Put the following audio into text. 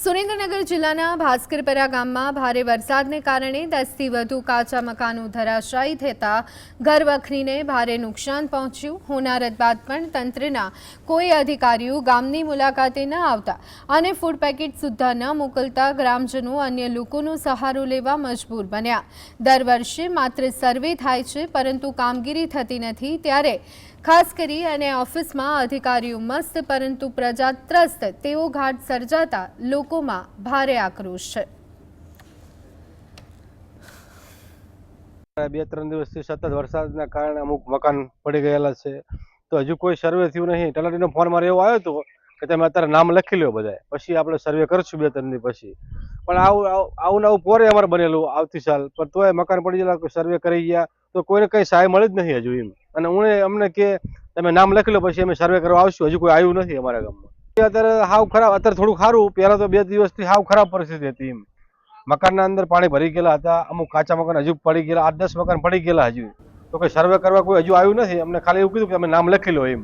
સુરેન્દ્રનગર જિલ્લાના ભાસ્કરપરા ગામમાં ભારે વરસાદને કારણે 10થી વધુ કાચા મકાનો ધરાશાયી થતા ઘર વખરીને ભારે નુકસાન પહોંચ્યું। હોનારત બાદ પણ તંત્રના કોઈ અધિકારીઓ ગામની મુલાકાતે ન આવતા અને ફૂડ પેકેટ સુદ્ધા ન મોકલતા ગ્રામજનો અન્ય લોકોનો સહારો લેવા મજબૂર બન્યા। દર વર્ષે માત્ર સર્વે થાય છે પરંતુ કામગીરી થતી નથી, ત્યારે ખાસ કરી અને ઓફિસમાં અધિકારીઓ મસ્ત પરંતુ પ્રજા ત્રસ્ત તેવો ઘાટ સર્જાતા લોકોમાં ભારે આક્રોશ છે। બે ત્રણ દિવસથી સતત વરસાદના કારણે અમુક મકાન પડી ગયેલા છે, તો હજુ કોઈ સર્વે થયું નહીં। તલાટીનો ફોન મારે એવો આવ્યો હતો કે તમે અત્યારે નામ લખી લો બધા, પછી આપણે સર્વે કરશું 2-3 દી પછી। પણ આવું નવું પોરે અમારે બનેલું આવતી સાલ, પણ તોય મકાન પડી ગયેલા, સર્વે કરી ગયા તો કોઈને કઈ સહાય મળી જ નથી હજુ એમ। અને અમને કે તમે નામ લખી લો પછી અમે સર્વે કરવા આવશું, હજુ કોઈ આવ્યું નથી અમારા ગામમાં। અત્યારે હાવ ખરાબ, અત્યારે થોડું સારું, પહેલા તો 2 દિવસથી હાવ ખરાબ પરિસ્થિતિ હતી એમ। મકાનના અંદર પાણી ભરી ગયેલા હતા, અમુક કાચા મકાન હજુ પડી ગયેલા, 8-10 મકાન પડી ગયેલા હજુ, તો કોઈ સર્વે કરવા કોઈ હજુ આવ્યું નથી। અમને ખાલી એવું કીધું કે તમે નામ લખી લો એમ।